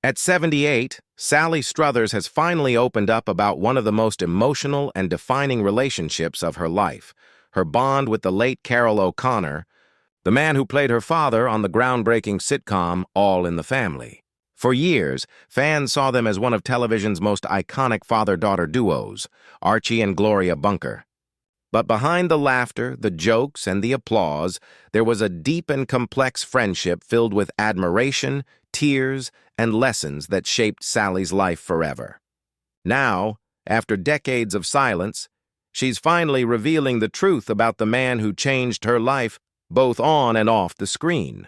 At 78, Sally Struthers has finally opened up about one of the most emotional and defining relationships of her life, her bond with the late Carroll O'Connor, the man who played her father on the groundbreaking sitcom All in the Family. For years, fans saw them as one of television's most iconic father-daughter duos, Archie and Gloria Bunker. But behind the laughter, the jokes, and the applause, there was a deep and complex friendship filled with admiration, tears, and lessons that shaped Sally's life forever. Now, after decades of silence, she's finally revealing the truth about the man who changed her life both on and off the screen.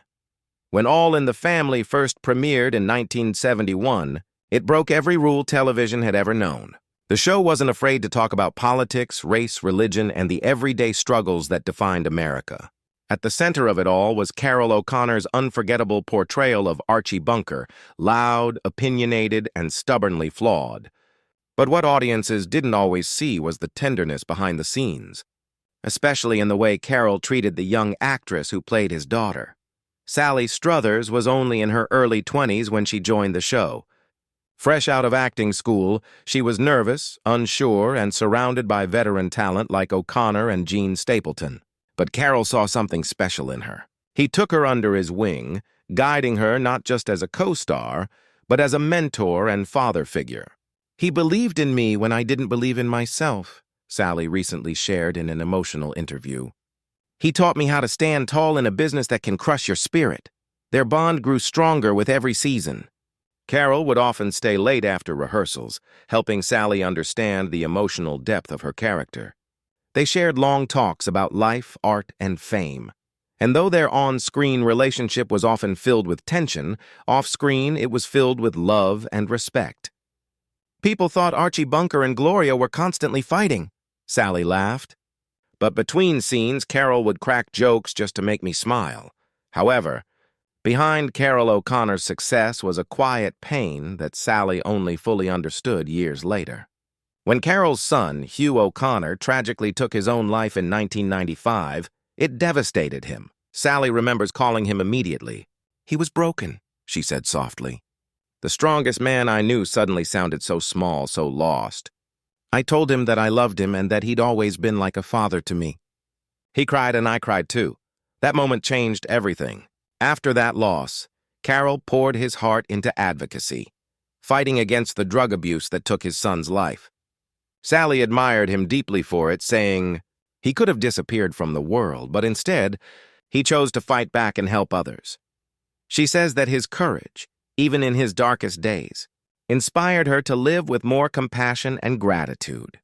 When All in the Family first premiered in 1971, it broke every rule television had ever known. The show wasn't afraid to talk about politics, race, religion, and the everyday struggles that defined America. At the center of it all was Carroll O'Connor's unforgettable portrayal of Archie Bunker, loud, opinionated, and stubbornly flawed. But what audiences didn't always see was the tenderness behind the scenes, especially in the way Carroll treated the young actress who played his daughter. Sally Struthers was only in her early 20s when she joined the show. Fresh out of acting school, she was nervous, unsure, and surrounded by veteran talent like O'Connor and Gene Stapleton. But Carroll saw something special in her. He took her under his wing, guiding her not just as a co-star, but as a mentor and father figure. "He believed in me when I didn't believe in myself," Sally recently shared in an emotional interview. "He taught me how to stand tall in a business that can crush your spirit." Their bond grew stronger with every season. Carroll would often stay late after rehearsals, helping Sally understand the emotional depth of her character. They shared long talks about life, art, and fame. And though their on-screen relationship was often filled with tension, off-screen it was filled with love and respect. "People thought Archie Bunker and Gloria were constantly fighting," Sally laughed. "But between scenes, Carroll would crack jokes just to make me smile." However, behind Carroll O'Connor's success was a quiet pain that Sally only fully understood years later. When Carroll's son, Hugh O'Connor, tragically took his own life in 1995, it devastated him. Sally remembers calling him immediately. "He was broken," she said softly. "The strongest man I knew suddenly sounded so small, so lost. I told him that I loved him and that he'd always been like a father to me." He cried and I cried too. That moment changed everything. After that loss, Carroll poured his heart into advocacy, fighting against the drug abuse that took his son's life. Sally admired him deeply for it, saying he could have disappeared from the world, but instead, he chose to fight back and help others. She says that his courage, even in his darkest days, inspired her to live with more compassion and gratitude.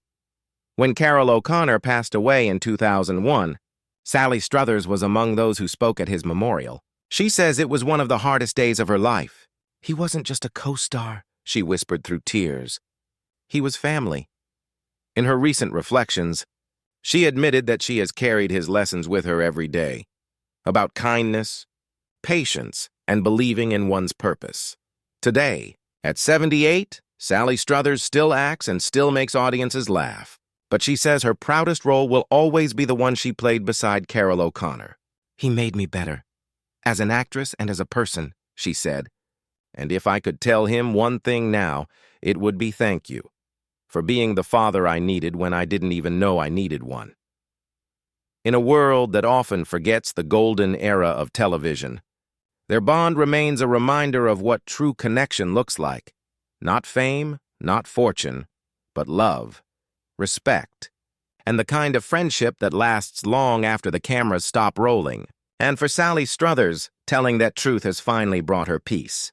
When Carroll O'Connor passed away in 2001, Sally Struthers was among those who spoke at his memorial. She says it was one of the hardest days of her life. "He wasn't just a co-star," she whispered through tears. "He was family." In her recent reflections, she admitted that she has carried his lessons with her every day, about kindness, patience, and believing in one's purpose. Today, at 78, Sally Struthers still acts and still makes audiences laugh. But she says her proudest role will always be the one she played beside Carroll O'Connor. "He made me better, as an actress and as a person," she said. "And if I could tell him one thing now, it would be thank you for being the father I needed when I didn't even know I needed one." In a world that often forgets the golden era of television, their bond remains a reminder of what true connection looks like. Not fame, not fortune, but love, respect, and the kind of friendship that lasts long after the cameras stop rolling. And for Sally Struthers, telling that truth has finally brought her peace.